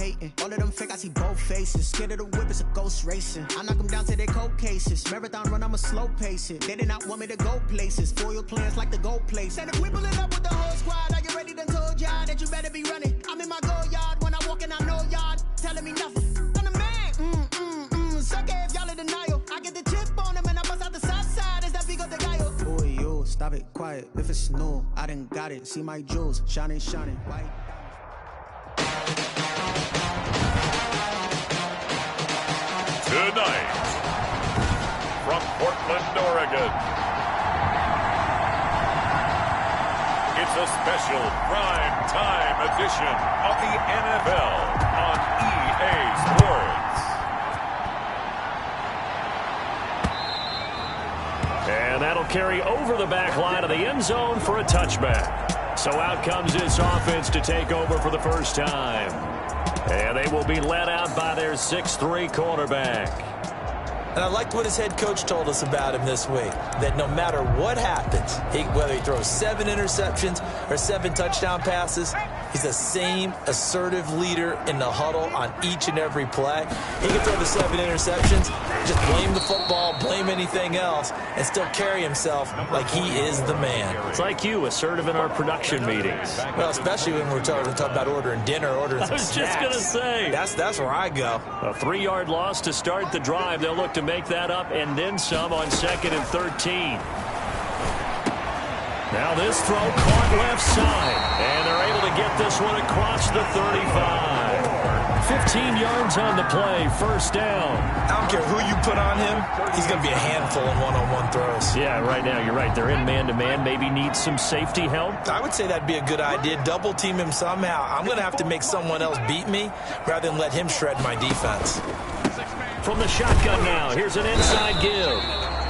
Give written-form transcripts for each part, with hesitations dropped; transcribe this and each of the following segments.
hating. All of them fake, I see both faces. Scared of the whip, it's a ghost racing. I knock them down to their cold cases. Marathon run, I'ma slow pace it. They did not want me to go places. Foil plans like the gold place. And if we pulling up with the whole squad, are you ready to told y'all that you better be running? I'm in my go yard when I walk in, I know y'all telling me nothing. I'm the man. Suck it if y'all in denial. I get the chip on them and I bust out the south side. Is that big of the guy? Boy, yo, stop it, quiet. If it's new, I done got it. See my jewels, shining, white. Tonight, from Portland, Oregon, it's a special prime time edition of the NFL on EA Sports. And that'll carry over the back line of the end zone for a touchback. So out comes this offense to take over for the first time. And they will be led out by their 6'3" quarterback. And I liked what his head coach told us about him this week, that no matter what happens, whether he throws 7 interceptions or 7 touchdown passes, he's the same assertive leader in the huddle on each and every play. He can throw the 7 interceptions, just blame the football, blame anything else, and still carry himself like he is the man. It's like you, assertive in our production meetings. Well, especially when we're talking about ordering dinner, ordering some snacks. I was just going to say. That's where I go. A 3-yard loss to start the drive. They'll look to make that up and then some on 2nd and 13. Now this throw caught left side, and they're able to get this one across the 35. 15 yards on the play, first down. I don't care who you put on him, he's going to be a handful in one-on-one throws. Yeah, right now, you're right. They're in man-to-man, maybe need some safety help. I would say that'd be a good idea. Double team him somehow. I'm going to have to make someone else beat me rather than let him shred my defense. From the shotgun now, here's an inside give.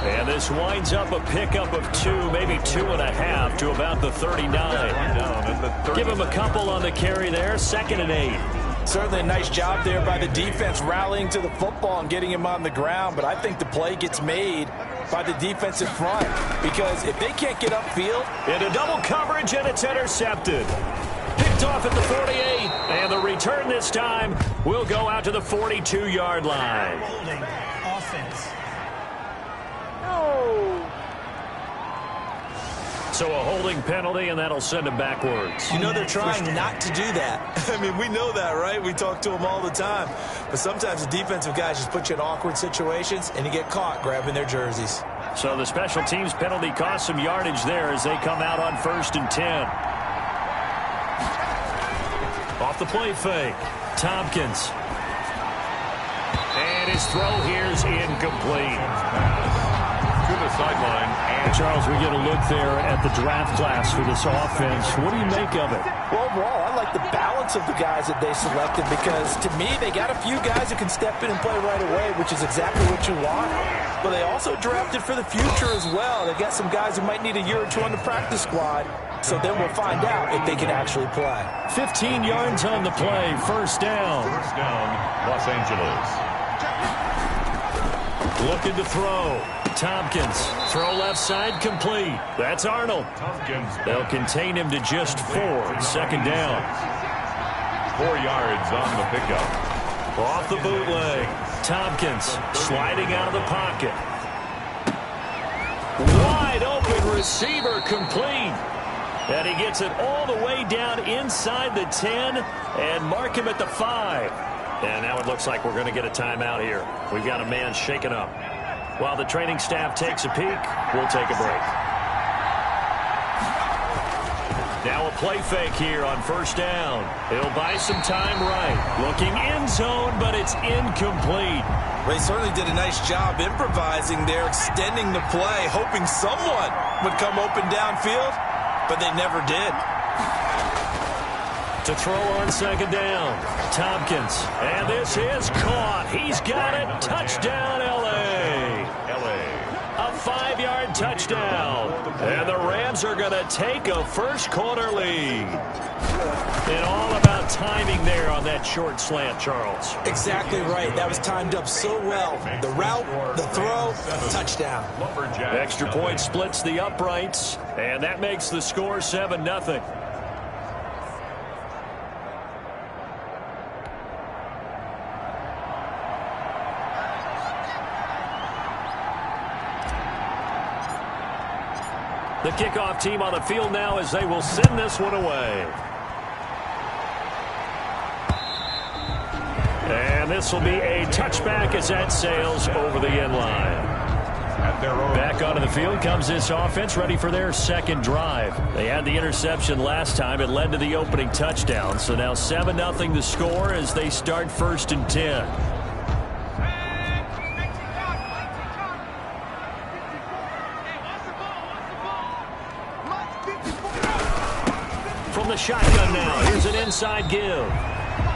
And this winds up a pickup of 2, maybe 2.5 to about the 39. Give him a couple on the carry there, 2nd and 8. Certainly a nice job there by the defense rallying to the football and getting him on the ground, but I think the play gets made by the defensive front because if they can't get upfield. Into double coverage, and it's intercepted. Picked off at the 48, and the return this time will go out to the 42-yard line. Holding offense. So a holding penalty, and that'll send him backwards. You know they're trying not to do that. I mean, we know that, right? We talk to them all the time. But sometimes the defensive guys just put you in awkward situations, and you get caught grabbing their jerseys. So the special teams penalty cost some yardage there as they come out on 1st and 10. Off the play fake, Tompkins. And his throw here's incomplete. To the sideline. And Charles, we get a look there at the draft class for this offense. What do you make of it? Well, overall, I like the balance of the guys that they selected because, to me, they got a few guys that can step in and play right away, which is exactly what you want. But they also drafted for the future as well. They got some guys who might need a year or 2 on the practice squad. So then we'll find out if they can actually play. 15 yards on the play, first down. First down, Los Angeles. Looking to throw. Tompkins, throw left side, complete. That's Arnold. Tompkins. They'll contain him to just 4, 2nd down. 4 yards on the pickup. Off the bootleg. Tompkins sliding out of the pocket. Wide open receiver, complete. And he gets it all the way down inside the 10 and mark him at the 5. And now it looks like we're going to get a timeout here. We've got a man shaken up. While the training staff takes a peek, we'll take a break. Now a play fake here on first down. He'll buy some time right. Looking end zone, but it's incomplete. Well, he certainly did a nice job improvising there, extending the play, hoping someone would come open downfield, but they never did. To throw on 2nd down, Tompkins. And this is caught. He's got it. Touchdown, L.A. A 5-yard touchdown. And the Rams are going to take a first-quarter lead. And all about timing there on that short slant, Charles. Exactly right. That was timed up so well. The route, the throw, touchdown. Extra point splits the uprights, and that makes the score 7-0. The kickoff team on the field now as they will send this one away. And this will be a touchback as that sails over the end line. Back onto the field comes this offense, ready for their second drive. They had the interception last time. It led to the opening touchdown. So now 7-0 the score as they start 1st and 10. From the shotgun now, here's an inside give.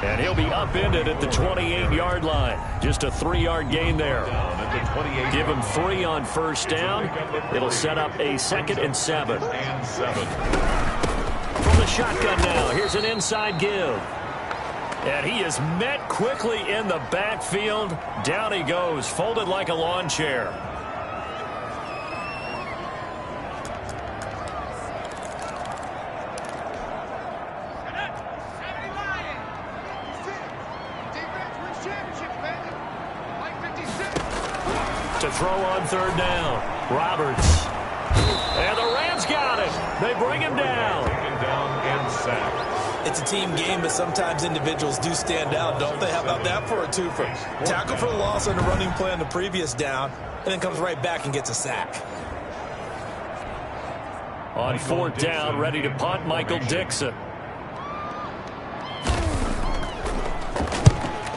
And he'll be upended at the 28-yard line. Just a 3-yard gain there. Give him 3 on 1st down. It'll set up a 2nd and 7. From the shotgun now, here's an inside give. And he is met quickly in the backfield. Down he goes, folded like a lawn chair. To throw on 3rd down. Roberts. And the Rams got it. They bring him down. And sacked. It's a team game, but sometimes individuals do stand out, don't they? How about that for a twofer? Tackle for loss on the running play on the previous down, and then comes right back and gets a sack. On 4th down, ready to punt, Michael Dixon.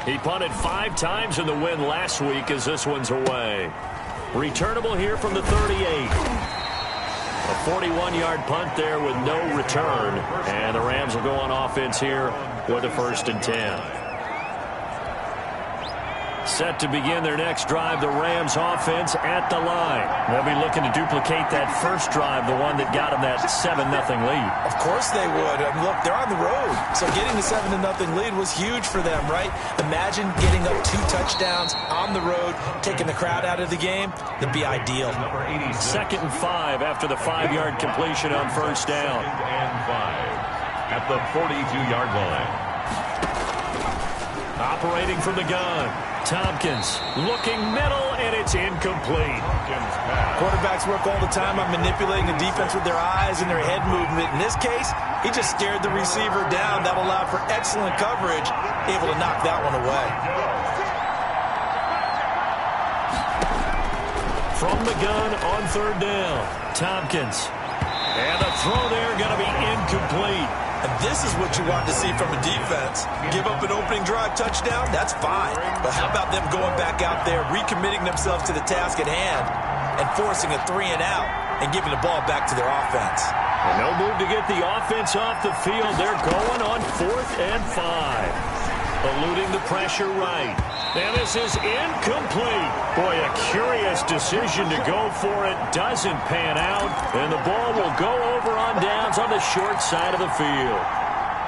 He punted 5 times in the win last week as this one's away. Returnable here from the 38. A 41-yard punt there with no return. And the Rams will go on offense here with a 1st and 10. Set to begin their next drive, the Rams offense at the line. They'll be looking to duplicate that first drive, the one that got them that 7-0 lead. Of course they would. I mean, look, they're on the road. So getting the 7-0 lead was huge for them, right? Imagine getting up 2 touchdowns on the road, taking the crowd out of the game. That'd be ideal. 2nd and 5 after the 5-yard completion on 1st down. 2nd and 5 at the 42-yard line. Operating from the gun. Tompkins looking middle, and it's incomplete. Quarterbacks work all the time on manipulating the defense with their eyes and their head movement. In this case, he just stared the receiver down. That allowed for excellent coverage, able to knock that one away. From the gun on 3rd down, Tompkins. And the throw there going to be incomplete. And this is what you want to see from a defense. Give up an opening drive touchdown, that's fine. But how about them going back out there, recommitting themselves to the task at hand, and forcing a 3-and-out, and giving the ball back to their offense. And no move to get the offense off the field. They're going on 4th and 5. Eluding the pressure right. And this is incomplete. Boy, a curious decision to go for it. Doesn't pan out. And the ball will go over on downs on the short side of the field.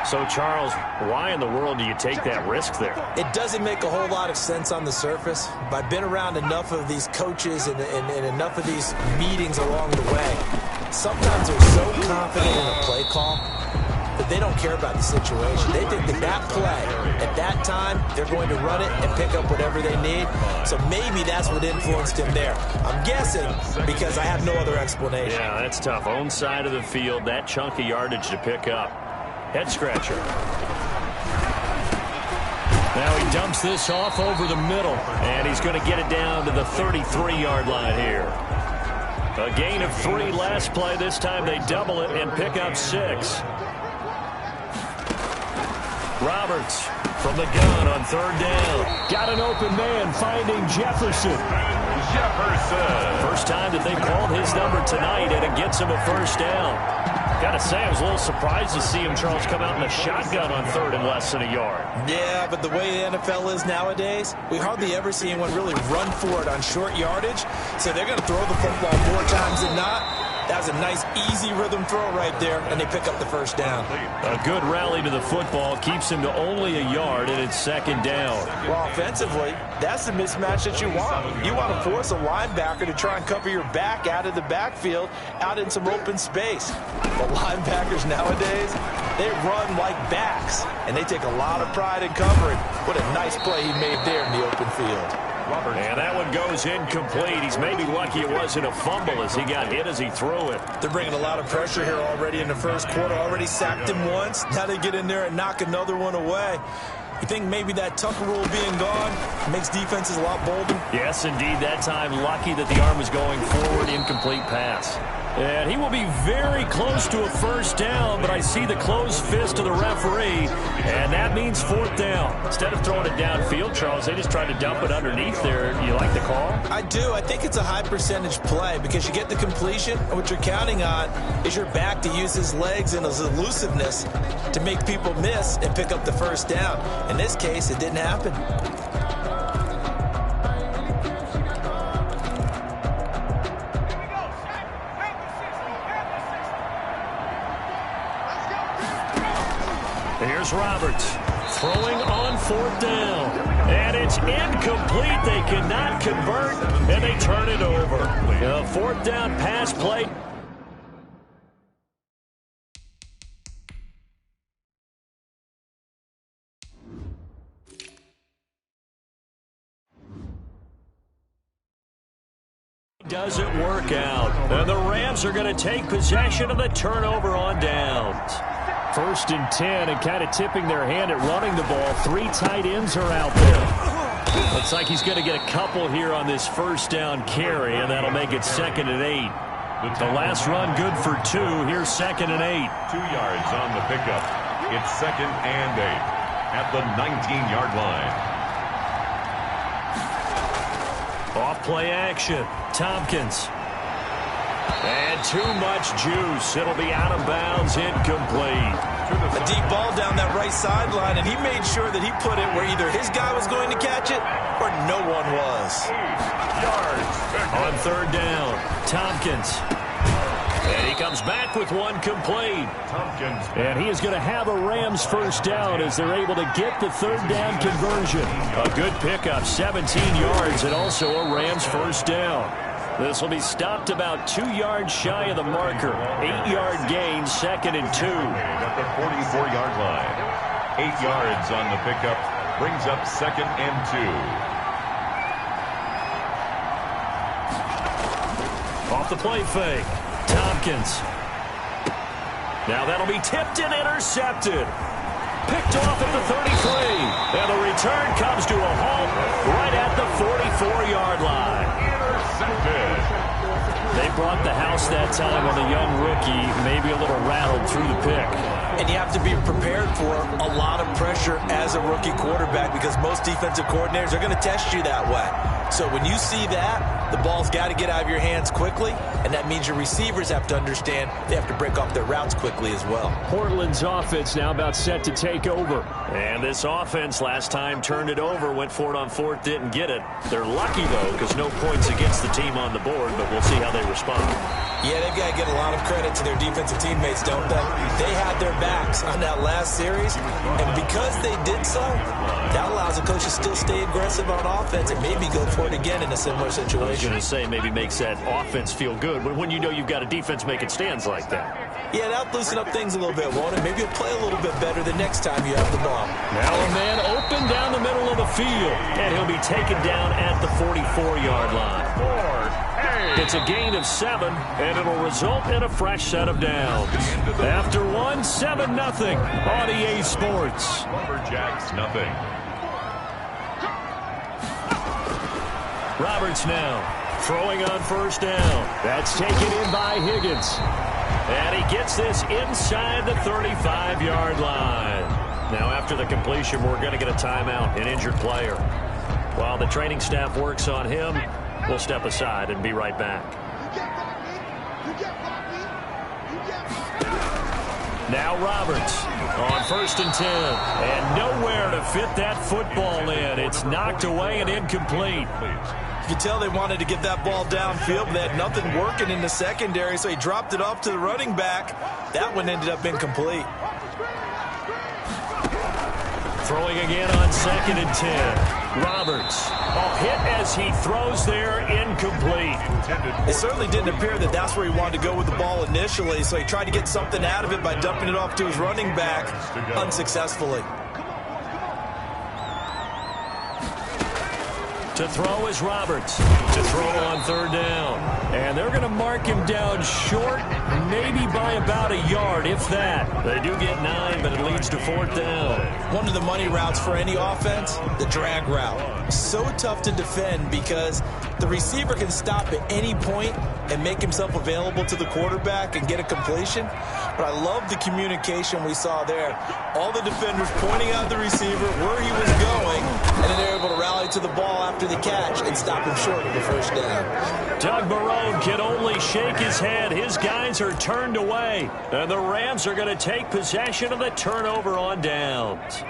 So, Charles, why in the world do you take that risk there? It doesn't make a whole lot of sense on the surface. But I've been around enough of these coaches and enough of these meetings along the way. Sometimes they're so confident in a play call that they don't care about the situation. They think that play, at that time, they're going to run it and pick up whatever they need. So maybe that's what influenced him there. I'm guessing because I have no other explanation. Yeah, that's tough. Own side of the field, that chunk of yardage to pick up. Head scratcher. Now he dumps this off over the middle, and he's going to get it down to the 33-yard line here. A gain of 3 last play. This time they double it and pick up 6. Roberts from the gun on 3rd down. Got an open man finding Jefferson. First time that they called his number tonight, and it gets him a 1st down. Got to say, I was a little surprised to see him, Charles, come out in the shotgun on 3rd and less than a yard. Yeah, but the way the NFL is nowadays, we hardly ever see anyone really run for it on short yardage. So they're going to throw the football more times than not. That was a nice, easy rhythm throw right there, and they pick up the 1st down. A good rally to the football keeps him to only a yard, and it's 2nd down. Well, offensively, that's the mismatch that you want. You want to force a linebacker to try and cover your back out of the backfield, out in some open space. But linebackers nowadays, they run like backs, and they take a lot of pride in covering. What a nice play he made there in the open field. And that one goes incomplete. He's maybe lucky it wasn't a fumble as he got hit as he threw it. They're bringing a lot of pressure here already in the first quarter. Already sacked him once. Now they get in there and knock another one away. You think maybe that Tucker rule being gone makes defenses a lot bolder? Yes, indeed. That time, lucky that the arm was going forward, incomplete pass. And he will be very close to a first down, but I see the closed fist of the referee, and that means fourth down. Instead of throwing it downfield, Charles, they just tried to dump it underneath there. You like the call? I do. I think it's a high percentage play because you get the completion, and what you're counting on is your back to use his legs and his elusiveness to make people miss and pick up the first down. In this case, it didn't happen. Here's Roberts throwing on fourth down. And it's incomplete. They cannot convert, and they turn it over. A fourth down pass play. Doesn't work out. And the Rams are going to take possession of the turnover on downs. 1st and 10, and kind of tipping their hand at running the ball. 3 tight ends are out there. Looks like he's going to get a couple here on this first down carry, and that'll make it 2nd and 8. The last run good for 2. Here's 2nd and 8. 2 yards on the pickup. It's 2nd and 8 at the 19-yard line. Off play action. Tompkins. And too much juice. It'll be out of bounds, incomplete. A deep ball down that right sideline, and he made sure that he put it where either his guy was going to catch it or no one was. On 3rd down, Tompkins. And he comes back with one complete. And he is going to have a Rams first down as they're able to get the 3rd down conversion. A good pickup, 17 yards, and also a Rams first down. This will be stopped about 2 yards shy of the marker. 8-yard gain, 2nd and 2. At the 44-yard line. 8 yards on the pickup. Brings up 2nd and 2. Off the play fake. Tompkins. Now that'll be tipped and intercepted. Picked off at the 33. And the return comes to a halt right at the 44-yard line. They brought the house that time on the young rookie, maybe a little rattled through the pick. And you have to be prepared for a lot of pressure as a rookie quarterback because most defensive coordinators are going to test you that way. So when you see that, the ball's got to get out of your hands quickly, and that means your receivers have to understand they have to break off their routes quickly as well. Portland's offense now about set to take over. And this offense last time turned it over, went for it on 4th, didn't get it. They're lucky, though, because no points against the team on the board, but we'll see how they respond. Yeah, they've got to get a lot of credit to their defensive teammates, don't they? They had their backs on that last series, and because they did so, that allows the coach to still stay aggressive on offense and maybe go for it again in a similar situation. I was going to say maybe makes that offense feel good, but when you know you've got a defense making stands like that. Yeah, that'll loosen up things a little bit, won't it? Maybe you'll play a little bit better the next time you have the ball. Now a man open down the middle of the field, and he'll be taken down at the 44-yard line. It's a gain of 7, and it'll result in a fresh set of downs. After 1, 7-0 on EA Sports. Lumberjacks, nothing. Roberts now throwing on first down. That's taken in by Higgins. And he gets this inside the 35-yard line. Now after the completion, we're going to get a timeout, an injured player. While the training staff works on him, we'll step aside and be right back. Now Roberts on 1st and 10. And nowhere to fit that football in. It's knocked away and incomplete. You can tell they wanted to get that ball downfield, but they had nothing working in the secondary, so he dropped it off to the running back. That one ended up incomplete. Throwing again on 2nd and 10. Roberts, a hit as he throws there, incomplete. It certainly didn't appear that that's where he wanted to go with the ball initially, so he tried to get something out of it by dumping it off to his running back unsuccessfully. To throw is Roberts. To throw on third down. And they're going to mark him down short, maybe by about a yard, if that. They do get 9, but it leads to fourth down. One of the money routes for any offense, the drag route. So tough to defend because the receiver can stop at any point and make himself available to the quarterback and get a completion. But I love the communication we saw there. All the defenders pointing out the receiver where he was going, and then they're able to rally to the ball after the catch and stop him short of the first down. Doug Marrone can only shake his head. His guys are turned away, and the Rams are going to take possession of the turnover on downs.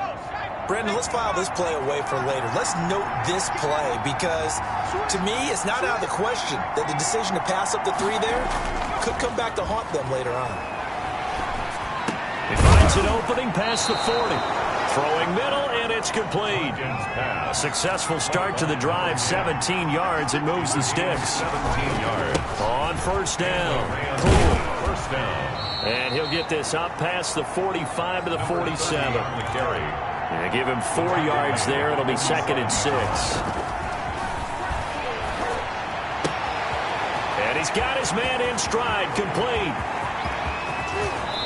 Brandon, let's file this play away for later. Let's note this play because, to me, it's not out of the question that the decision to pass up the 3 there could come back to haunt them later on. He finds an opening past the 40. Throwing middle, and it's complete. A successful start to the drive, 17 yards. It moves the sticks. 17 yards. On first down. First down. And he'll get this up past the 45 to the 47. And give him 4 yards there. It'll be 2nd and 6. And he's got his man in stride, complete.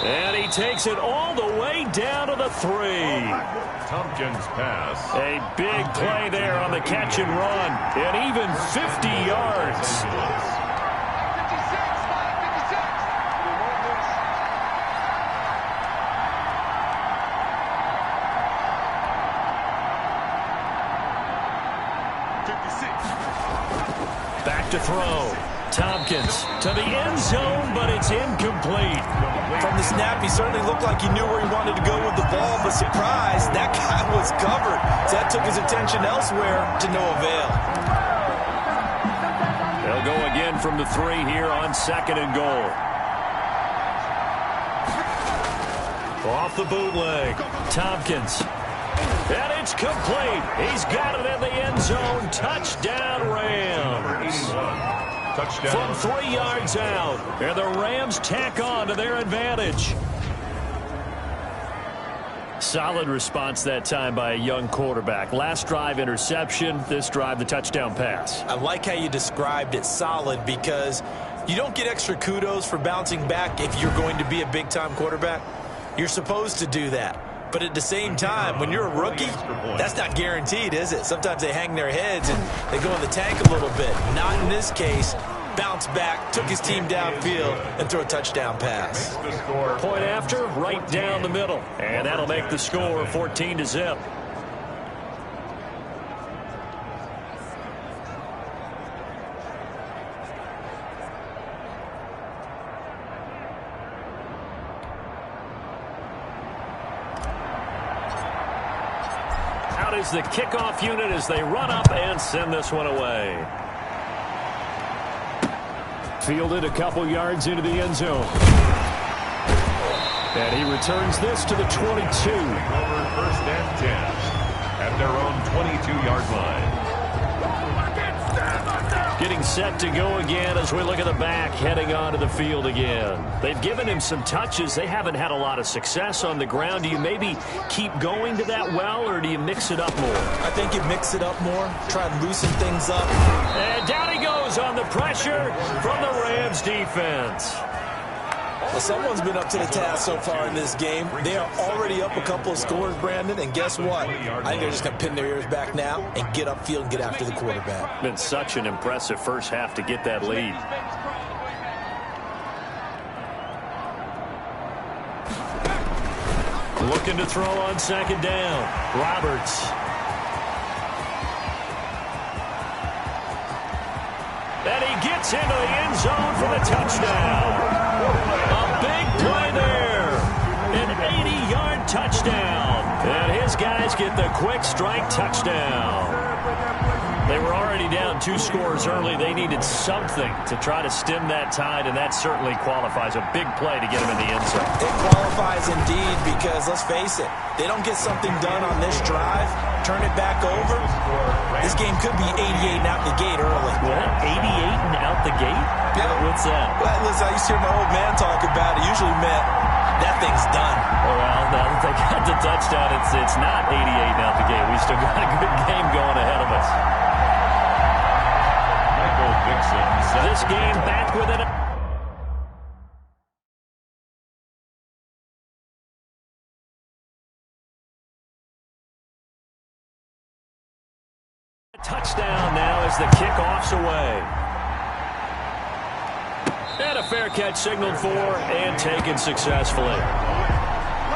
And he takes it all the way down to the 3. Tompkins pass. A big play there on the catch and run. And even 50 yards. Back to throw. Tompkins to the end zone, but it's incomplete. From the snap, he certainly looked like he knew where he wanted to go with the ball, but surprise, that guy was covered. So that took his attention elsewhere to no avail. They'll go again from the 3 here on 2nd and goal. Off the bootleg. Tompkins. And it's complete. He's got it in the end zone. Touchdown, Rams. Touchdown. From 3 yards out. And the Rams tack on to their advantage. Solid response that time by a young quarterback. Last drive, interception. This drive, the touchdown pass. I like how you described it, solid, because you don't get extra kudos for bouncing back if you're going to be a big-time quarterback. You're supposed to do that. But at the same time, when you're a rookie, that's not guaranteed, is it? Sometimes they hang their heads and they go in the tank a little bit. Not in this case. Bounce back, took his team downfield, and threw a touchdown pass. Point after, right down the middle. And that'll make the score 14-0. Is the kickoff unit as they run up and send this one away. Fielded a couple yards into the end zone. And he returns this to the 22. Over 1st and 10 at their own 22-yard line. Getting set to go again as we look at the back, heading onto the field again. They've given him some touches. They haven't had a lot of success on the ground. Do you maybe keep going to that well, or do you mix it up more? I think you mix it up more, try and loosen things up. And down he goes on the pressure from the Rams defense. Well, someone's been up to the task so far in this game. They are already up a couple of scores, Brandon, and guess what? I think they're just going to pin their ears back now and get upfield and get after the quarterback. Been such an impressive first half to get that lead. Looking to throw on 2nd down. Roberts. And he gets into the end zone for the touchdown. A big play there. An 80-yard touchdown. And his guys get the quick strike touchdown. They were already down 2 scores early. They needed something to try to stem that tide, and that certainly qualifies. A big play to get them in the end zone. It qualifies indeed because, let's face it, they don't get something done on this drive, turn it back over, this game could be 88 and out the gate early. What? 88 and out the gate? Yeah. What's that? Well, listen, I used to hear my old man talk about it. Usually meant that thing's done. Well, now that they got the touchdown, it's not 88 and out the gate. We still got a good game going ahead of us. touchdown now as the kickoff's away. And a fair catch signaled for and taken successfully.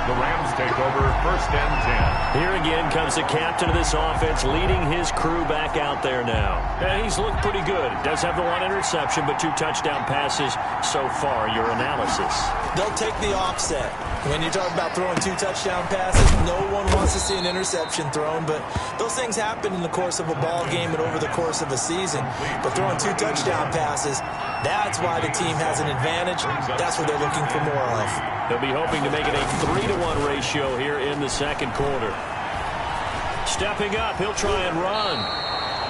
The Rams take over 1st and 10. Here again comes the captain of this offense leading his crew back out there now. And he's looked pretty good. Does have the 1 interception, but 2 touchdown passes so far. Your analysis? They'll take the offset. When you talk about throwing 2 touchdown passes, no one wants to see an interception thrown, but those things happen in the course of a ball game and over the course of a season. But throwing 2 touchdown passes, that's why the team has an advantage. That's what they're looking for more of. They'll be hoping to make it a 3-to-1 ratio here in the second quarter. Stepping up, he'll try and run.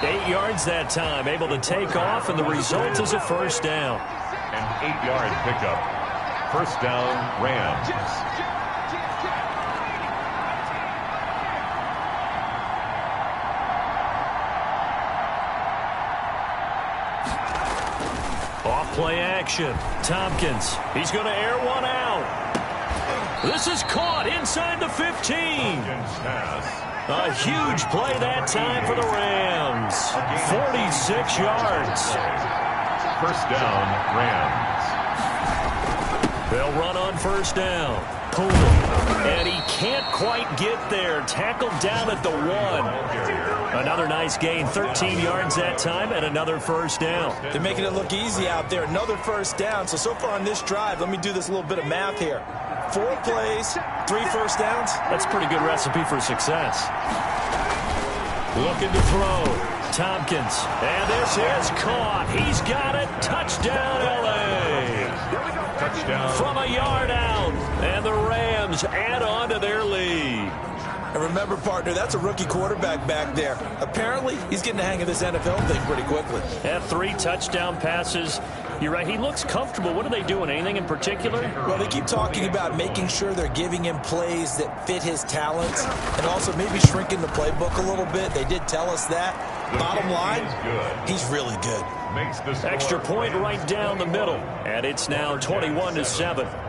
8 yards that time, able to take off, and the result is a first down. An 8-yard pickup. First down, Rams. Off-play action. Tompkins. He's going to air one out. This is caught inside the 15. A huge play that time for the Rams. 46 yards. First down, Rams. They'll run on first down. Pull. And he can't quite get there. Tackled down at the 1. Another nice gain. 13 yards that time and another first down. They're making it look easy out there. Another first down. So far on this drive, let me do this little bit of math here. 4 plays, 3 first downs. That's a pretty good recipe for success. Looking to throw. Tompkins. And this is caught. He's got it. Touchdown, L.A. Touchdown. From a yard out. And the Rams add on to their lead. And remember, partner, that's a rookie quarterback back there. Apparently, he's getting the hang of this NFL thing pretty quickly. Had 3 touchdown passes. You're right. He looks comfortable. What are they doing? Anything in particular? Well, they keep talking about making sure they're giving him plays that fit his talents and also maybe shrinking the playbook a little bit. They did tell us that. Bottom line, he's really good. Extra point right down the middle. And it's now 21-7.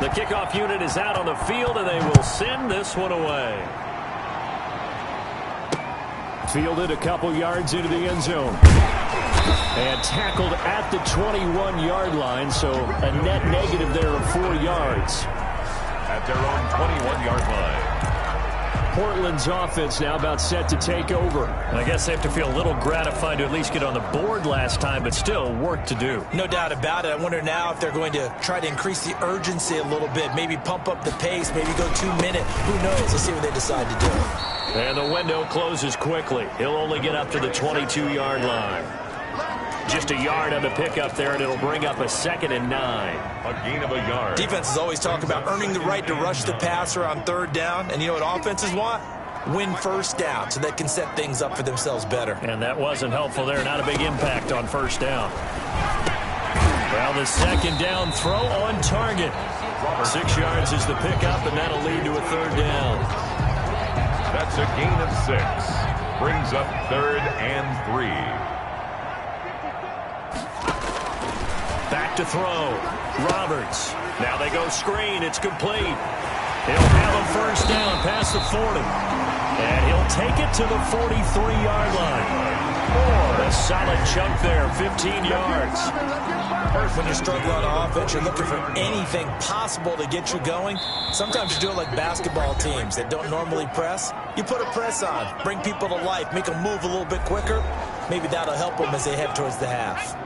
The kickoff unit is out on the field, and they will send this one away. Fielded a couple yards into the end zone. And tackled at the 21-yard line, so a net negative there of 4 yards. At their own 21-yard line. Portland's offense now about set to take over. And I guess they have to feel a little gratified to at least get on the board last time, but still work to do. No doubt about it. I wonder now if they're going to try to increase the urgency a little bit, maybe pump up the pace, maybe go 2-minute. Who knows? Let's see what they decide to do. And the window closes quickly. He'll only get up to the 22-yard line. Just a yard on the pickup there, and it'll bring up a 2nd and 9. A gain of a yard. Defenses always talk about earning the right to rush the passer on 3rd down. And you know what offenses want? Win first down so they can set things up for themselves better. And that wasn't helpful there. Not a big impact on first down. Well, the 2nd down throw on target. 6 yards is the pickup, and that'll lead to a 3rd down. That's a gain of 6. Brings up 3rd and 3. Back to throw. Roberts. Now they go screen. It's complete. He'll have a first down past the 40. And he'll take it to the 43-yard line. A solid chunk there, 15 yards. When you struggle on offense, you're looking for anything possible to get you going. Sometimes you do it like basketball teams that don't normally press. You put a press on, bring people to life, make them move a little bit quicker. Maybe that'll help them as they head towards the half.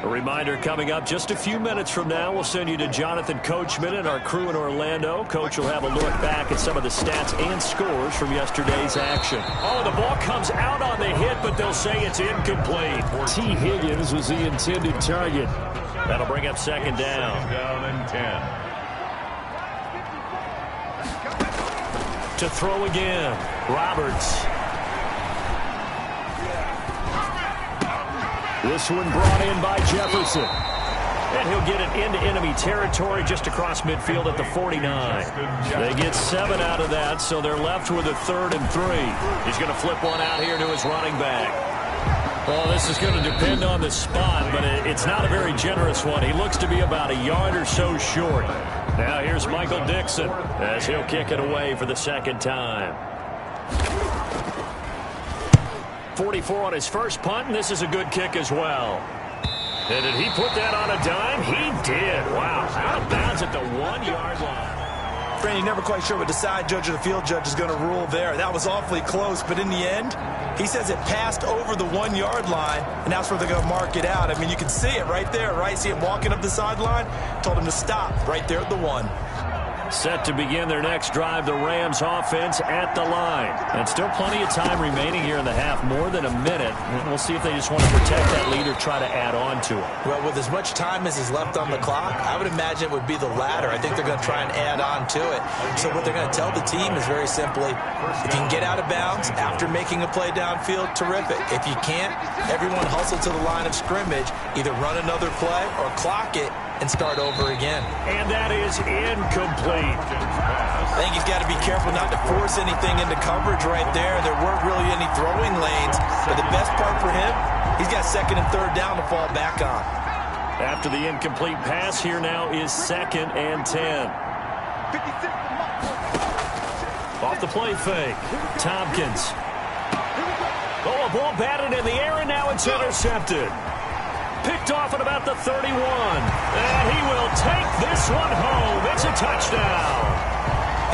A reminder coming up just a few minutes from now. We'll send you to Jonathan Coachman and our crew in Orlando. Coach will have a look back at some of the stats and scores from yesterday's action. Oh, the ball comes out on the hit, but they'll say it's incomplete. T. Higgins was the intended target. That'll bring up second down. Down and 10. To throw again, Roberts. This one brought in by Jefferson. And he'll get it into enemy territory just across midfield at the 49. They get 7 out of that, so they're left with a 3rd and 3. He's going to flip one out here to his running back. Well, this is going to depend on the spot, but it's not a very generous one. He looks to be about a yard or so short. Now here's Michael Dixon as he'll kick it away for the second time. 44 on his first punt, and this is a good kick as well. And did he put that on a dime? He did. Wow. Out of bounds at the 1-yard line. Brandon, never quite sure what the side judge or the field judge is going to rule there. That was awfully close, but in the end, he says it passed over the 1-yard line, and that's where they're going to mark it out. I mean, you can see it right there, right? See him walking up the sideline? Told him to stop right there at the 1. Set to begin their next drive, the Rams offense at the line. And still plenty of time remaining here in the half, more than a minute. We'll see if they just want to protect that lead or try to add on to it. Well, with as much time as is left on the clock, I would imagine it would be the latter. I think they're going to try and add on to it. So what they're going to tell the team is very simply, if you can get out of bounds after making a play downfield, terrific. If you can't, everyone hustle to the line of scrimmage, either run another play or clock it and start over again. And that is incomplete. I think he's got to be careful not to force anything into coverage right there. There weren't really any throwing lanes, but the best part for him, he's got 2nd and 3rd down to fall back on. After the incomplete pass, here now is 2nd and 10. Off the play fake, Tompkins. Oh, a ball batted in the air, and now it's intercepted. Picked off at about the 31. And he will take this one home. It's a touchdown.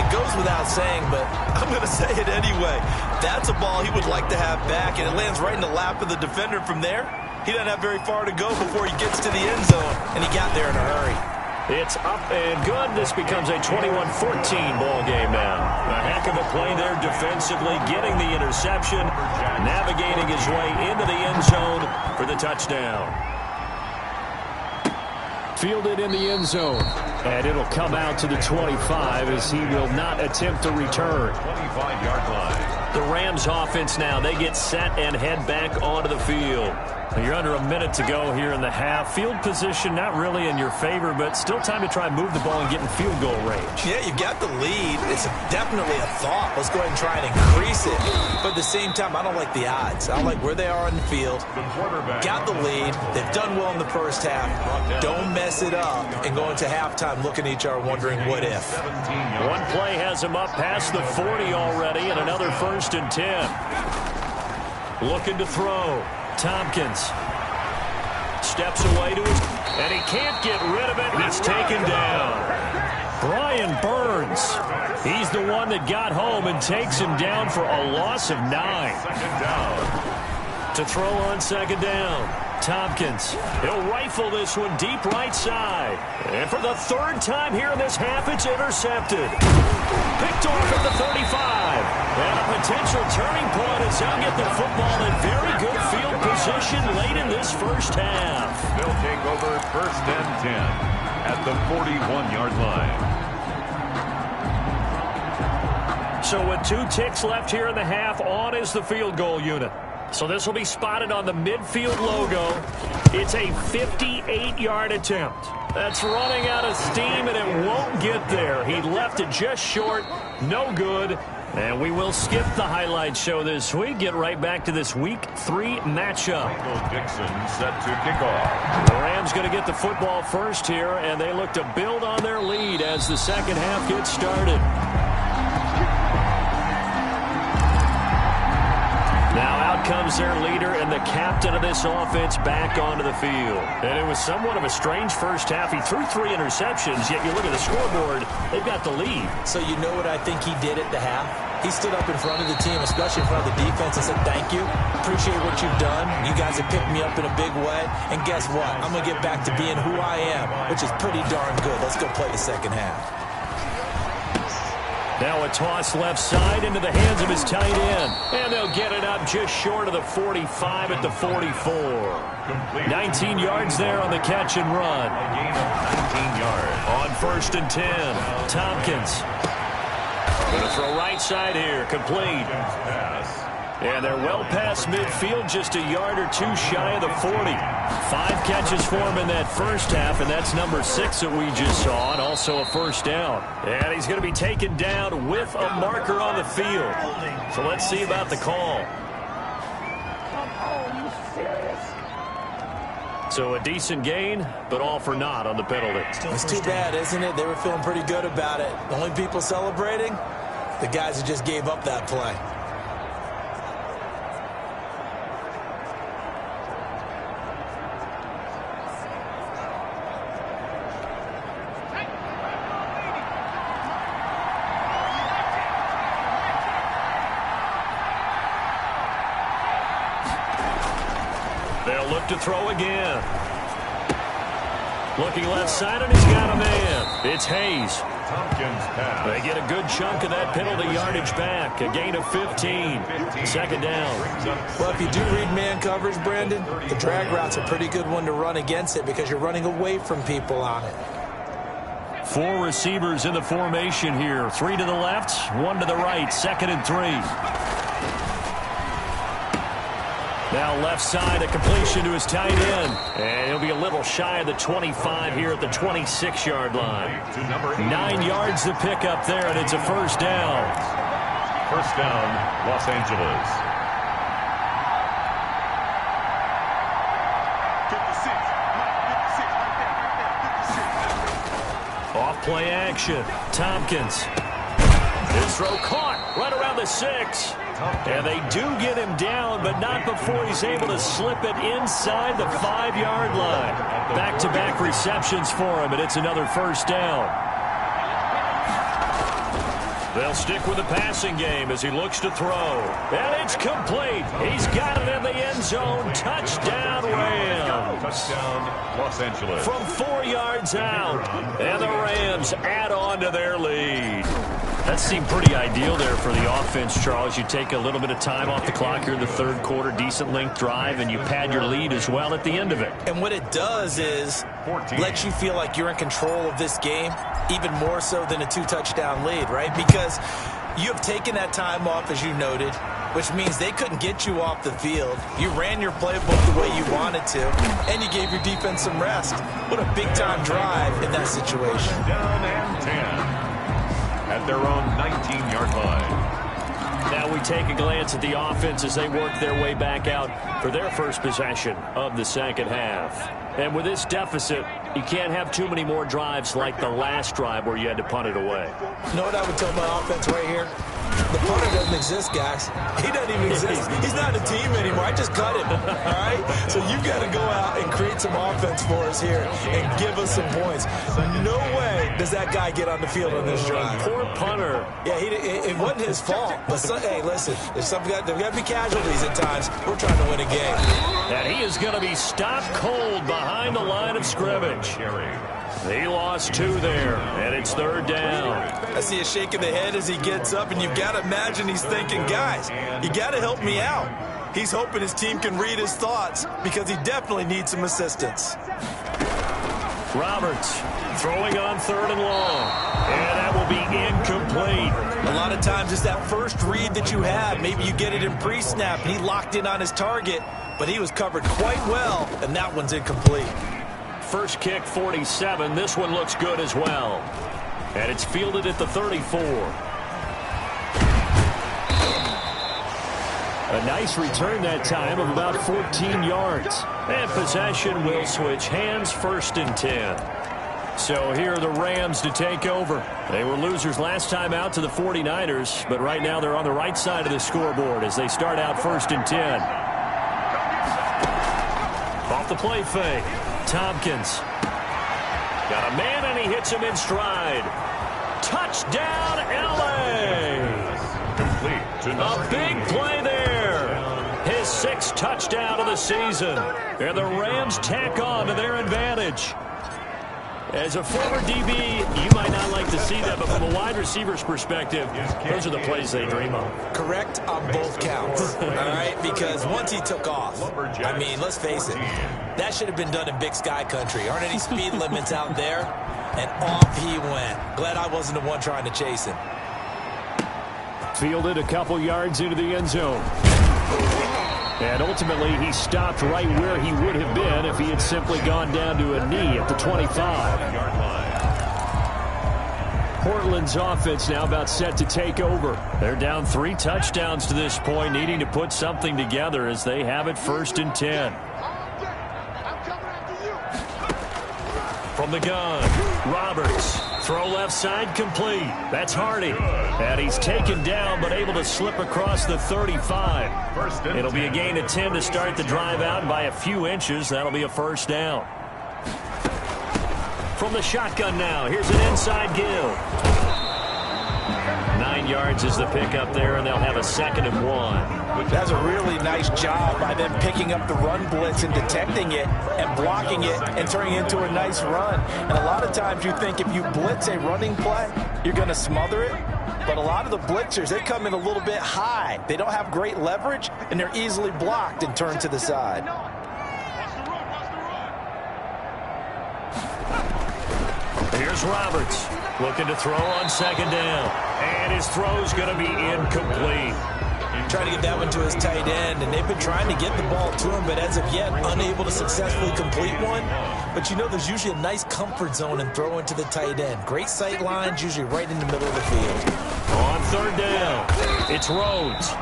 It goes without saying, but I'm going to say it anyway. That's a ball he would like to have back, and it lands right in the lap of the defender from there. He doesn't have very far to go before he gets to the end zone, and he got there in a hurry. It's up and good. This becomes a 21-14 ball game now. A heck of a play there defensively, getting the interception, navigating his way into the end zone for the touchdown. Fielded in the end zone, and it'll come out to the 25 as he will not attempt to return. 25-yard line. The Rams offense now, they get set and head back onto the field. You're under a minute to go here in the half. Field position not really in your favor, but still time to try and move the ball and get in field goal range. Yeah, you've got the lead. It's definitely a thought. Let's go ahead and try and increase it. But at the same time, I don't like the odds. I don't like where they are in the field. Got the lead. They've done well in the first half. Don't mess it up and go into halftime looking at each other wondering what if. One play has him up past the 40 already, and another 1st and 10. Looking to throw. Tompkins steps away to his, and he can't get rid of it. He's taken down. Brian Burns, he's the one that got home and takes him down for a loss of 9. To throw on 2nd down, Tompkins. He'll rifle this one deep right side. And for the 3rd time here in this half, it's intercepted. Picked off at the 35. And a potential turning point as they'll get the football in very good field position late in this first half. They'll take over 1st and 10 at the 41-yard line. So with 2 ticks left here in the half, on is the field goal unit. So this will be spotted on the midfield logo. It's a 58-yard attempt. That's running out of steam, and it won't get there. He left it just short. No good. And we will skip the highlight show this week. Get right back to this Week 3 matchup. Michael Dixon set to kick off. The Rams going to get the football first here, and they look to build on their lead as the second half gets started. comes their leader and the captain of this offense back onto the field. And it was somewhat of a strange first half. He threw 3 interceptions, yet you look at the scoreboard, they've got the lead. So you know what I think he did at the half? He stood up in front of the team, especially in front of the defense, and said, thank you. Appreciate what you've done. You guys have picked me up in a big way. And guess what? I'm going to get back to being who I am, which is pretty darn good. Let's go play the second half. Now a toss left side into the hands of his tight end. And they'll get it up just short of the 45 at the 44. 19 yards there on the catch and run. A gain of 19 yards. On 1st and 10, Tompkins. Going to throw right side here, complete. And they're well past midfield, just a yard or 2 shy of the 40. 5 catches for him in that first half, and that's number 6 that we just saw, and also a first down. And he's going to be taken down with a marker on the field. So let's see about the call. So a decent gain, but all for naught on the penalty. It's too bad, isn't it? They were feeling pretty good about it. The only people celebrating, the guys who just gave up that play. They'll look to throw again. Looking left side, and he's got a man. It's Hayes. Tompkins pass. They get a good chunk of that penalty yardage back. A gain of 15. Second down. Well, if you do read man coverage, Brandon, the drag route's a pretty good one to run against it because you're running away from people on it. 4 receivers in the formation here. 3 to the left, 1 to the right. 2nd and 3. Now left side, a completion to his tight end. And he'll be a little shy of the 25 here at the 26-yard line. 9 yards to pick up there, and it's a first down. First down, Los Angeles. 56. Off play action. Tompkins. His throw caught right around the 6. And they do get him down, but not before he's able to slip it inside the 5-yard line. Back-to-back receptions for him, and it's another first down. They'll stick with the passing game as he looks to throw. And it's complete. He's got it in the end zone. Touchdown, Rams. Touchdown, Los Angeles. From 4 yards out. And the Rams add on to their lead. That seemed pretty ideal there for the offense, Charles. You take a little bit of time off the clock here in the third quarter, decent length drive, and you pad your lead as well at the end of it. And what it does is let you feel like you're in control of this game, even more so than a 2-touchdown lead, right? Because you have taken that time off, as you noted, which means they couldn't get you off the field. You ran your playbook the way you wanted to, and you gave your defense some rest. What a big-time drive in that situation. Down and 10. At their own 19-yard line. Now we take a glance at the offense as they work their way back out for their first possession of the second half. And with this deficit, you can't have too many more drives like the last drive where you had to punt it away. You know what I would tell my offense right here? The punter doesn't exist, guys. He doesn't even exist. He's not a team anymore. I just cut him, all right? So you've got to go out and create some offense for us here and give us some points. No way does that guy get on the field on this drive. Poor punter. Yeah, it wasn't his fault. But, hey, listen, there's got to be casualties at times. We're trying to win a game. And he is going to be stopped cold behind the line of scrimmage. He lost 2 there, and it's third down. I see a shake of the head as he gets up, and you've got to imagine he's thinking, guys, you got to help me out. He's hoping his team can read his thoughts because he definitely needs some assistance. Roberts throwing on 3rd and long, and that will be incomplete. A lot of times it's that first read that you have. Maybe you get it in pre-snap, and he locked in on his target, but he was covered quite well, and that one's incomplete. First kick, 47. This one looks good as well. And it's fielded at the 34. A nice return that time of about 14 yards. And possession will switch hands, 1st and 10. So here are the Rams to take over. They were losers last time out to the 49ers, but right now they're on the right side of the scoreboard as they start out 1st and 10. Off the play fake. Tompkins. Got a man, and he hits him in stride. Touchdown, L.A. A big play there. His 6th touchdown of the season. And the Rams tack on to their advantage. As a former DB, you might not like to see that, but from a wide receiver's perspective, those are the plays they dream of. Correct on both counts, all right? Because once he took off, I mean, let's face it, that should have been done in Big Sky country. Aren't any speed limits out there? And off he went. Glad I wasn't the one trying to chase him. Fielded a couple yards into the end zone. And ultimately, he stopped right where he would have been if he had simply gone down to a knee at the 25-yard line. Portland's offense now about set to take over. They're down 3 touchdowns to this point, needing to put something together as they have it 1st and 10. From the gun, Roberts. Throw left side complete. That's Hardy. And he's taken down but able to slip across the 35. It'll be a gain of 10 to start the drive out, and by a few inches, that'll be a 1st down. From the shotgun now, here's an inside give. 9 yards is the pickup there, and they'll have a 2nd and 1. That's a really nice job by them picking up the run blitz and detecting it and blocking it and turning it into a nice run. And a lot of times you think if you blitz a running play, you're going to smother it. But a lot of the blitzers, they come in a little bit high. They don't have great leverage, and they're easily blocked and turned to the side. Here's Roberts looking to throw on 2nd down. And his throw's going to be incomplete. Trying to get that one to his tight end, and they've been trying to get the ball to him, but as of yet, unable to successfully complete one. But you know, there's usually a nice comfort zone in throwing to the tight end. Great sight lines, usually right in the middle of the field. On 3rd down, it's Rhodes.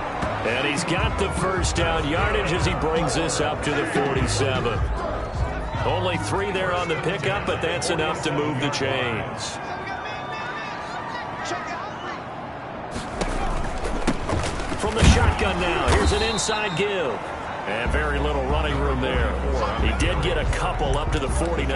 And he's got the 1st down yardage as he brings this up to the 47. Only 3 there on the pickup, but that's enough to move the chains. From the shotgun now, here's an inside give. And very little running room there. He did get a couple up to the 49.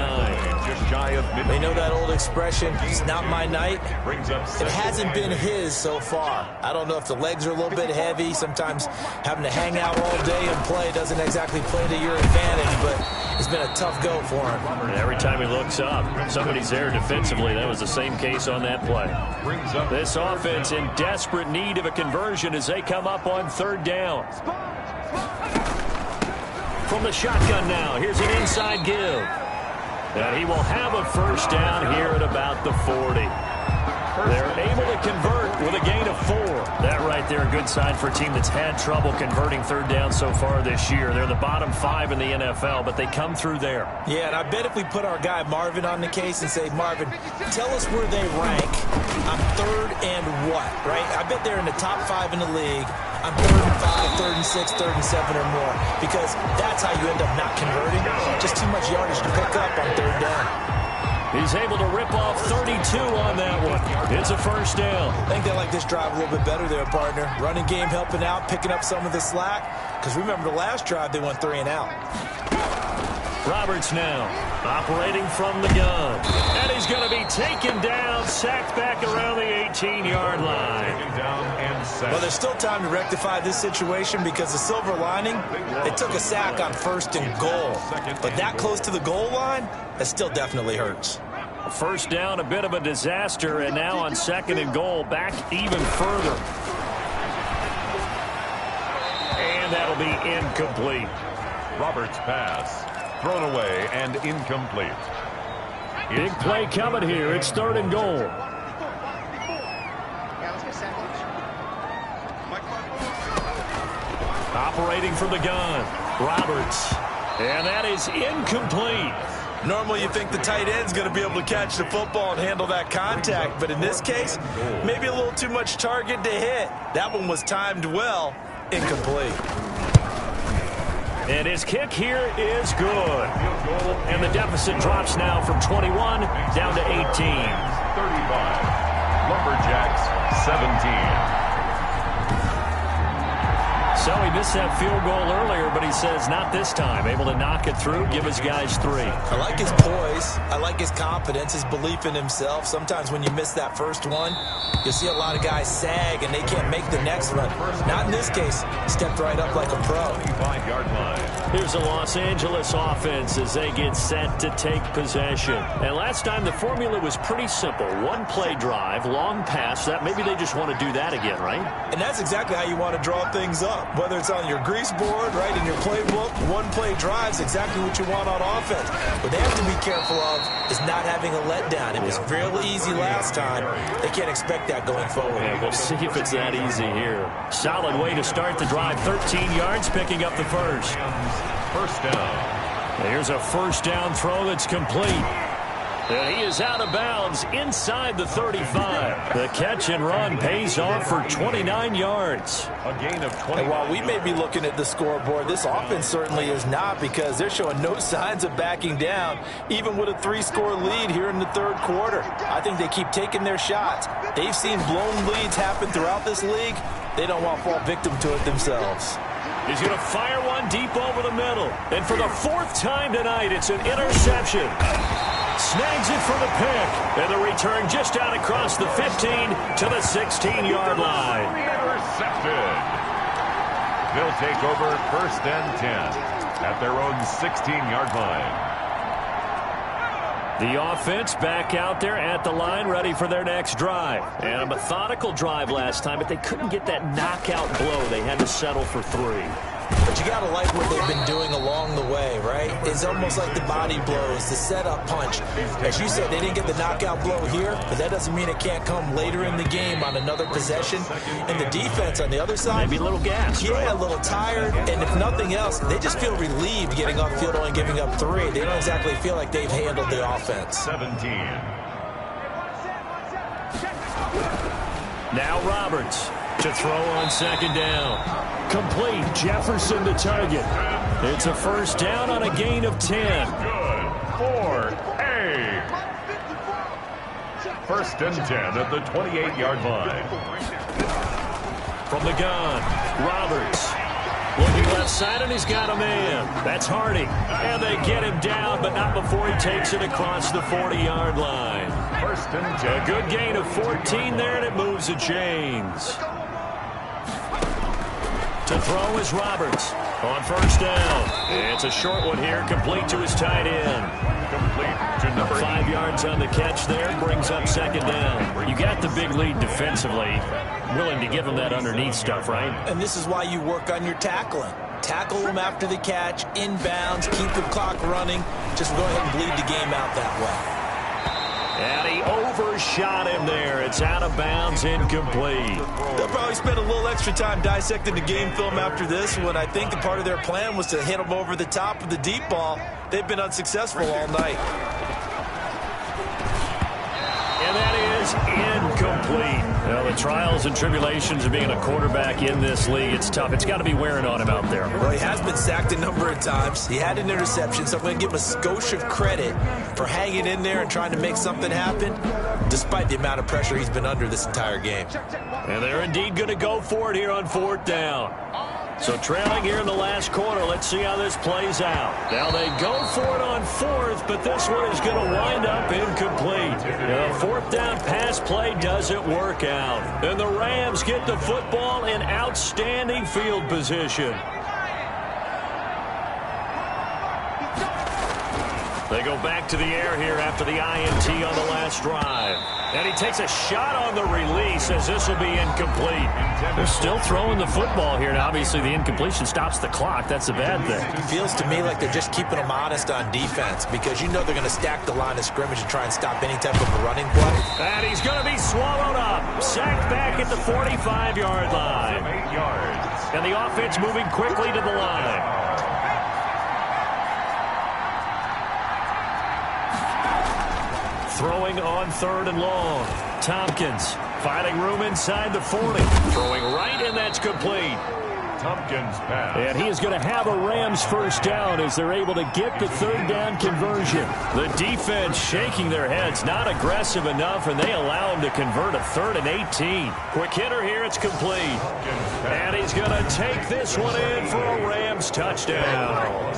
Just shy of midfield. They know that old expression, it's not my night. It hasn't been his so far. I don't know if the legs are a little bit heavy. Sometimes having to hang out all day and play doesn't exactly play to your advantage, but it's been a tough go for him. And every time he looks up, somebody's there defensively. That was the same case on that play. This offense in desperate need of a conversion as they come up on 3rd down. From the shotgun now, here's an inside give. And he will have a 1st down here at about the 40. They're able to convert with a gain of 4. That right there, a good sign for a team that's had trouble converting 3rd down so far this year. They're the bottom 5 in the NFL, but they come through there. Yeah, and I bet if we put our guy Marvin on the case and say, Marvin, tell us where they rank on 3rd and what, right? I bet they're in the top 5 in the league. I'm 3rd and 5, 3rd and 6, 3rd and 7 or more, because that's how you end up not converting. Just too much yardage to pick up on 3rd down. He's able to rip off 32 on that one. It's a 1st down. I think they like this drive a little bit better there, partner. Running game helping out, picking up some of the slack. Because remember the last drive, they went 3 and out. Roberts now operating from the gun. And he's going to be taken down, sacked back around the 18-yard line. Well, there's still time to rectify this situation because the silver lining, they took a sack on 1st and goal. But that close to the goal line, that still definitely hurts. 1st down, a bit of a disaster, and now on 2nd and goal, back even further. And that'll be incomplete. Roberts' pass. Thrown away and incomplete. Big play coming here. It's 3rd and goal. Operating from the gun, Roberts. And that is incomplete. Normally you think the tight end's going to be able to catch the football and handle that contact, but in this case, maybe a little too much target to hit. That one was timed well, incomplete. And his kick here is good. And the deficit drops now from 21 down to 18. 35. Lumberjacks 17. So he missed that field goal earlier, but he says not this time. Able to knock it through, give his guys 3. I like his poise. I like his confidence, his belief in himself. Sometimes when you miss that first one, you'll see a lot of guys sag and they can't make the next one. Not in this case. Stepped right up like a pro. 25-yard line. Here's the Los Angeles offense as they get set to take possession. And last time the formula was pretty simple. One play drive, long pass. That maybe they just want to do that again, right? And that's exactly how you want to draw things up. Whether it's on your grease board, right, in your playbook, one play drives exactly what you want on offense. What they have to be careful of is not having a letdown. It was fairly easy last time. They can't expect that going forward. Yeah, we'll see if it's that easy here. Solid way to start the drive. 13 yards, picking up the first. First down. Here's a first down throw that's complete. And he is out of bounds inside the 35. The catch and run pays off for 29 yards. A gain of 20. And while we may be looking at the scoreboard, this offense certainly is not, because they're showing no signs of backing down, even with a 3-score lead here in the third quarter. I think they keep taking their shots. They've seen blown leads happen throughout this league. They don't want to fall victim to it themselves. He's going to fire one deep over the middle. And for the 4th time tonight, it's an interception. Snags it for the pick. And the return just out across the 15 to the 16-yard line. Intercepted. They'll take over first and 10 at their own 16-yard line. The offense back out there at the line, ready for their next drive. And a methodical drive last time, but they couldn't get that knockout blow. They had to settle for 3. But you got to like what they've been doing along the way, right? It's almost like the body blows, the setup punch. As you said, they didn't get the knockout blow here, but that doesn't mean it can't come later in the game on another possession. And the defense on the other side, maybe a little gassed, yeah, right? A little tired. And if nothing else, they just feel relieved getting off field only giving up 3. They don't exactly feel like they've handled the offense. 17. Now Roberts to throw on second down. Complete. Jefferson the target. It's a first down on a gain of 10. Good for A. First and 10 at the 28-yard line. From the gun, Roberts. Looking left side, and he's got a man. That's Hardy. And they get him down, but not before he takes it across the 40-yard line. First and 10. A good gain of 14 there, and it moves the chains. To throw is Roberts on first down. It's a short one here, complete to his tight end. Complete to number 5 yards on the catch there, brings up second down. You got the big lead defensively, willing to give him that underneath stuff, right? And this is why you work on your tackling. Tackle them after the catch, inbounds, keep the clock running. Just go ahead and bleed the game out that way. And he overshot him there. It's out of bounds, incomplete. They'll probably spend a little extra time dissecting the game film after this one. I think the part of their plan was to hit him over the top of the deep ball. They've been unsuccessful all night. And that is incomplete. Well, the trials and tribulations of being a quarterback in this league, it's tough. It's got to be wearing on him out there. Well, he has been sacked a number of times. He had an interception, so I'm going to give him a skosh of credit for hanging in there and trying to make something happen, despite the amount of pressure he's been under this entire game. And they're indeed going to go for it here on 4th down. So trailing here in the last quarter, let's see how this plays out. Now they go for it on 4th, but this one is going to wind up incomplete. The 4th down pass play doesn't work out. And the Rams get the football in outstanding field position. They go back to the air here after the INT on the last drive. And he takes a shot on the release as this will be incomplete. They're still throwing the football here. Now, obviously, the incompletion stops the clock. That's the bad thing. It feels to me like they're just keeping them honest on defense, because you know they're going to stack the line of scrimmage and try and stop any type of a running play. And he's going to be swallowed up. Sacked back at the 45-yard line. 8 yards. And the offense moving quickly to the line. Throwing on 3rd and long. Tompkins finding room inside the 40. Throwing right, and that's complete. Tompkins pass. And he is going to have a Rams first down as they're able to get the third down conversion. The defense shaking their heads, not aggressive enough, and they allow him to convert a 3rd and 18. Quick hitter here, it's complete. And he's going to take this one in for a Rams touchdown.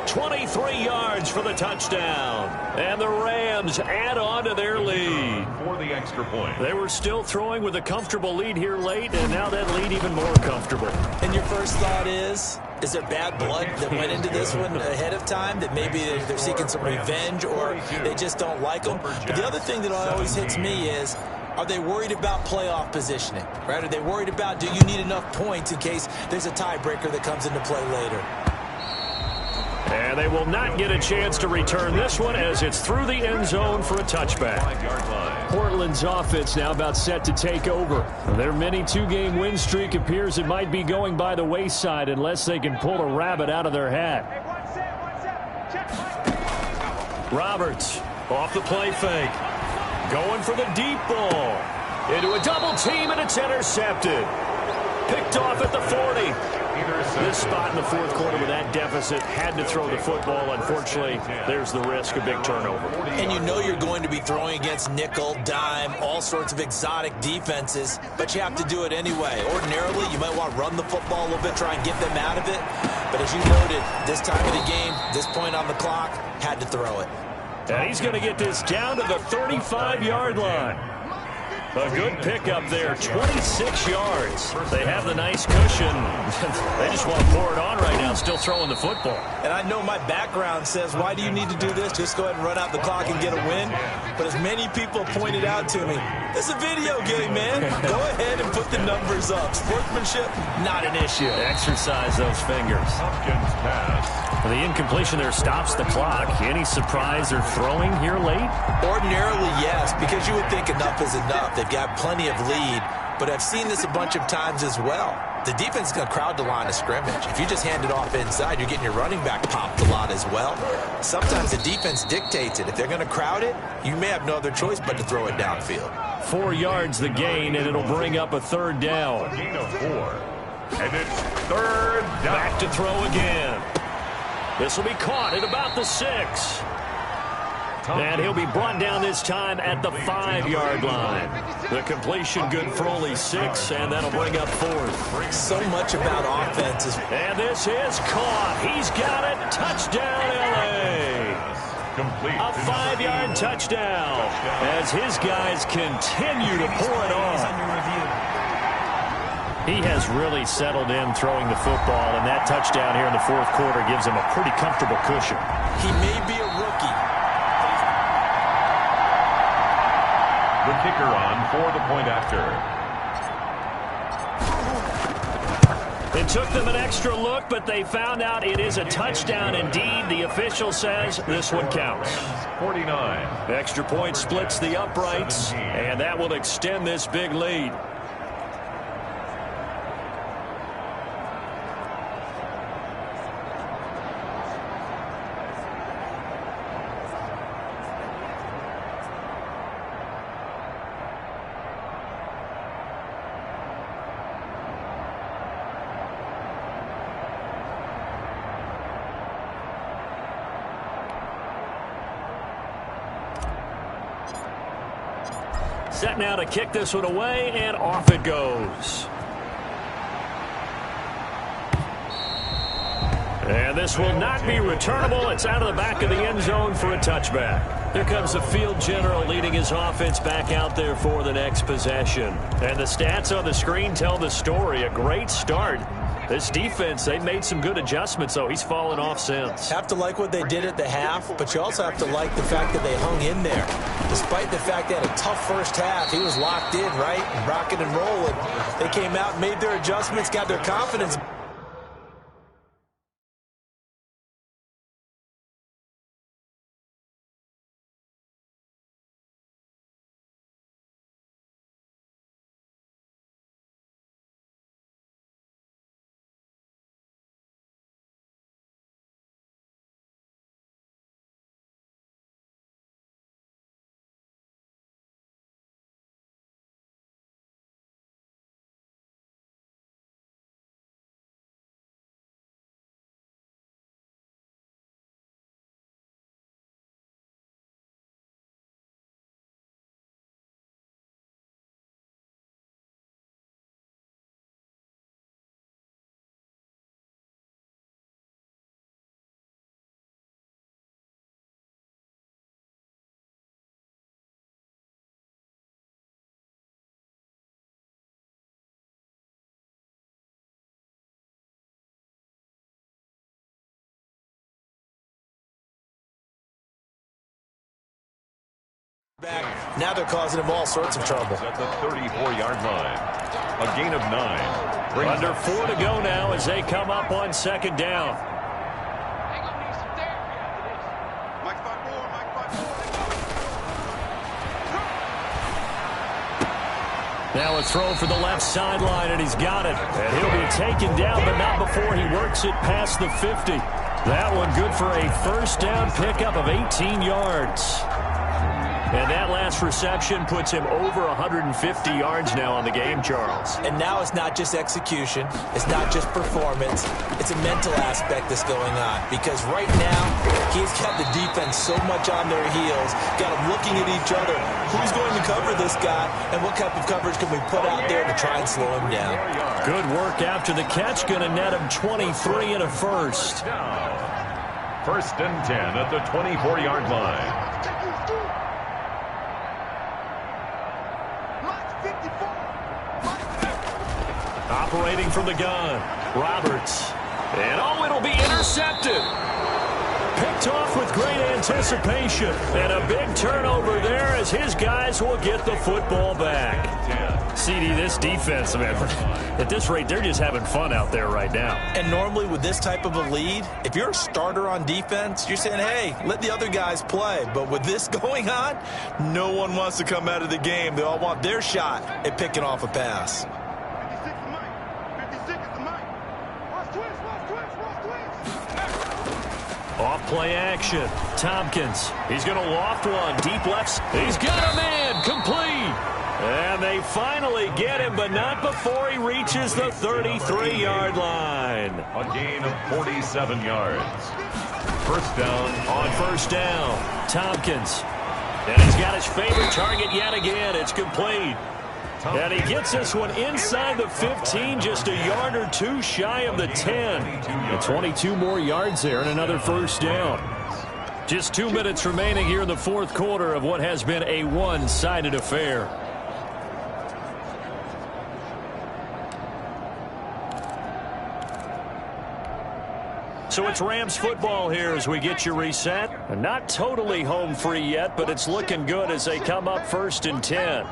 23 yards for the touchdown. And the Rams add on to their lead. For the extra point. They were still throwing with a comfortable lead here late, and now that lead even more comfortable. And your first thought is there bad blood that went into this one ahead of time, that maybe they're seeking some revenge or they just don't like them? But the other thing that always hits me is, are they worried about playoff positioning, right? Are they worried about, do you need enough points in case there's a tiebreaker that comes into play later? And they will not get a chance to return this one as it's through the end zone for a touchback. 5-yard line. Portland's offense now about set to take over. Their mini 2-game win streak appears it might be going by the wayside unless they can pull a rabbit out of their hat. Roberts off the play fake. Going for the deep ball. Into a double team, and it's intercepted. Picked off at the 40. This spot in the fourth quarter with that deficit, had to throw the football. Unfortunately, there's the risk of big turnover. And you know you're going to be throwing against nickel, dime, all sorts of exotic defenses, but you have to do it anyway. Ordinarily, you might want to run the football a little bit, try and get them out of it. But as you noted, this time of the game, this point on the clock, had to throw it. And he's going to get this down to the 35-yard line. A good pickup there, 26 yards. They have the nice cushion. They just want to pour it on right now, still throwing the football. And I know my background says, why do you need to do this? Just go ahead and run out the clock and get a win. But as many people pointed out to me, it's a video game, man. Go ahead and put the numbers up. Sportsmanship, not an issue. Exercise those fingers. Tompkins pass. The incompletion there stops the clock. Any surprise they're throwing here late? Ordinarily, yes, because you would think enough is enough. They've got plenty of lead, but I've seen this a bunch of times as well. The defense is going to crowd the line of scrimmage. If you just hand it off inside, you're getting your running back popped a lot as well. Sometimes the defense dictates it. If they're going to crowd it, you may have no other choice but to throw it downfield. 4 yards the gain, and it'll bring up a third down. A gain of 4. And it's third down. Back to throw again. This will be caught at about the 6. And he'll be brought down this time at the 5-yard line. The completion good for only 6, and that'll bring up 4th. So much about offenses. And this is caught. He's got it. Touchdown, L.A. Complete. A 5-yard touchdown as his guys continue to pour it on. He has really settled in throwing the football, and that touchdown here in the fourth quarter gives him a pretty comfortable cushion. He may be a rookie. The kicker on for the point after. It took them an extra look, but they found out it is a touchdown indeed. The official says this one counts. 49. The extra point splits the uprights, and that will extend this big lead. Set now to kick this one away, and off it goes. And this will not be returnable. It's out of the back of the end zone for a touchback. Here comes the field general leading his offense back out there for the next possession. And the stats on the screen tell the story. A great start. This defense, they've made some good adjustments, though. He's fallen off since. Have to like what they did at the half, but you also have to like the fact that they hung in there. Despite the fact they had a tough first half, he was locked in, right? Rocking and rolling. They came out, made their adjustments, got their confidence Now they're causing him all sorts of trouble. At the 34-yard line. A gain of 9. Under 4 to go now as they come up on second down. Now a throw for the left sideline, and he's got it. And he'll be taken down, but not before he works it past the 50. That one good for a first down pickup of 18 yards. And that last reception puts him over 150 yards now on the game, Charles. And now it's not just execution. It's not just performance. It's a mental aspect that's going on. Because right now, he's got the defense so much on their heels, got them looking at each other. Who's going to cover this guy? And what type of coverage can we put out there to try and slow him down? Good work after the catch. Going to net him 23 and a first. First and 10 at the 24-yard line. Operating from the gun, Roberts. And oh, it'll be intercepted. Picked off with great anticipation. And a big turnover there as his guys will get the football back. CD, this defense, man, at this rate, they're just having fun out there right now. And normally with this type of a lead, if you're a starter on defense, you're saying, hey, let the other guys play. But with this going on, no one wants to come out of the game. They all want their shot at picking off a pass. Off play action. Tompkins. He's going to loft one. Deep left. He's got a man. Complete. And they finally get him, but not before he reaches the 33-yard line. A gain of 47 yards. First down. On first down, Tompkins. And he's got his favorite target yet again. It's complete. And he gets this one inside the 15, just a yard or two shy of the 10. And 22 more yards there and another first down. Just 2 minutes remaining here in the fourth quarter of what has been a one-sided affair. So it's Rams football here as we get you reset. Not totally home free yet, but it's looking good as they come up first and 10.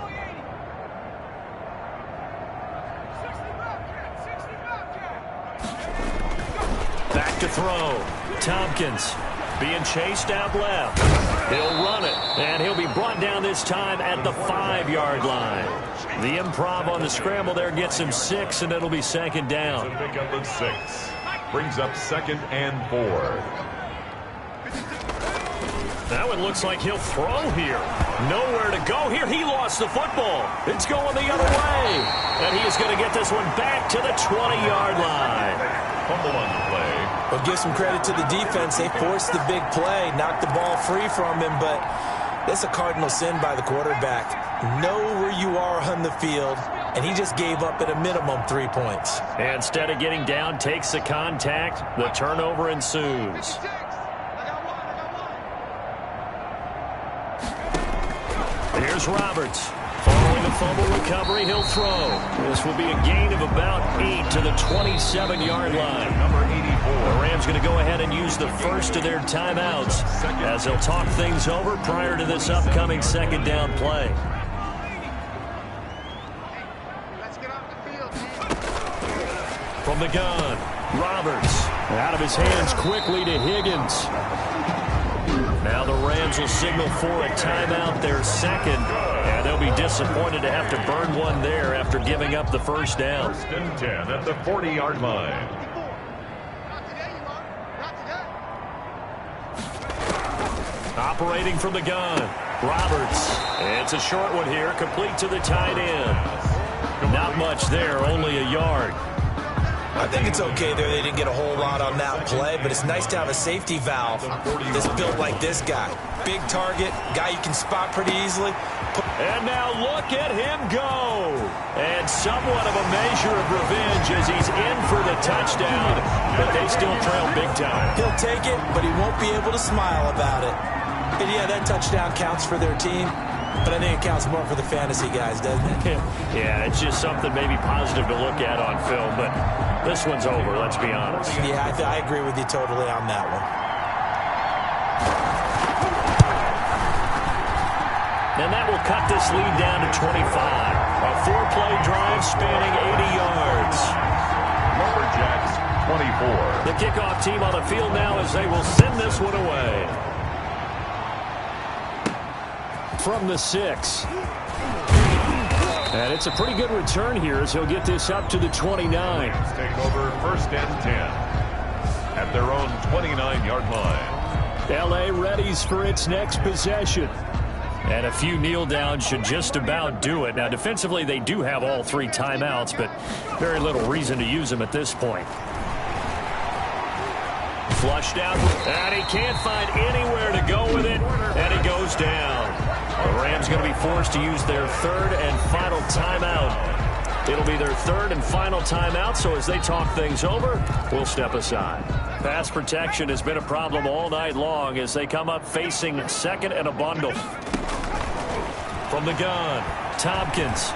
Back to throw. Tompkins being chased out left. He'll run it, and he'll be brought down this time at the 5-yard line. The improv on the scramble there gets him 6, and it'll be second down. A pickup of 6. Brings up second and 4. That one looks like he'll throw here. Nowhere to go here. He lost the football. It's going the other way. And he is going to get this one back to the 20-yard line. Fumble on the play. Well, give some credit to the defense. They forced the big play, knocked the ball free from him, but that's a cardinal sin by the quarterback. Know where you are on the field, and he just gave up at a minimum 3 points. And instead of getting down, takes the contact. The turnover ensues. Here's Roberts. Following the fumble recovery, he'll throw. This will be a gain of about 8 to the 27-yard line. Number 84. The Rams going to go ahead and use the first of their timeouts as they'll talk things over prior to this upcoming second down play. From the gun, Roberts. Out of his hands quickly to Higgins. Now the Rams will signal for a timeout, their second. And they'll be disappointed to have to burn one there after giving up the first down. First and 10 at the 40-yard line. Operating from the gun, Roberts. It's a short one here, complete to the tight end. Not much there, only a yard. I think it's okay there. They didn't get a whole lot on that play, but it's nice to have a safety valve that's built like this guy. Big target, guy you can spot pretty easily. And now look at him go. And somewhat of a measure of revenge as he's in for the touchdown, but they still trail big time. He'll take it, but he won't be able to smile about it. And yeah, that touchdown counts for their team, but I think it counts more for the fantasy guys, doesn't it? Yeah, it's just something maybe positive to look at on film, but this one's over, let's be honest. Yeah, I agree with you totally on that one. And that will cut this lead down to 25. A 4-play drive spanning 80 yards. Lumberjacks 24. The kickoff team on the field now as they will send this one away. From the 6. And it's a pretty good return here as he'll get this up to the 29. Take over 1st and 10 at their own 29-yard line. L.A. readies for its next possession. And a few kneel downs should just about do it. Now, defensively, they do have all 3 timeouts, but very little reason to use them at this point. Flushed out, and he can't find anywhere to go with it, and it goes down. The Rams going to be forced to use their 3rd and final timeout. It'll be their 3rd and final timeout, so as they talk things over, we'll step aside. Pass protection has been a problem all night long as they come up facing 2nd and a bundle. From the gun, Tompkins.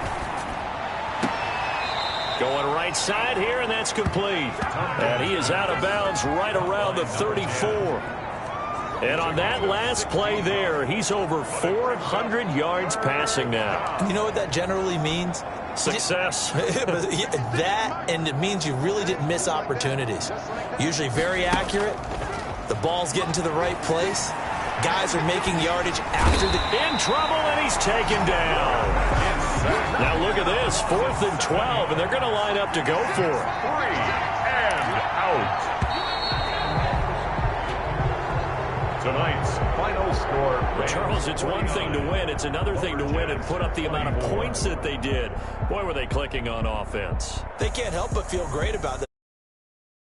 Going right side here, and that's complete. And he is out of bounds right around the 34. And on that last play there, he's over 400 yards passing now. You know what that generally means? Success. That, and it means you really didn't miss opportunities. Usually very accurate. The ball's getting to the right place. Guys are making yardage after the... In trouble, and he's taken down. Now look at this, 4th and 12, and they're going to line up to go for it. 3 and out. Tonight's final score. But Charles, it's one thing to win. It's another thing to win and put up the amount of points that they did. Boy, were they clicking on offense. They can't help but feel great about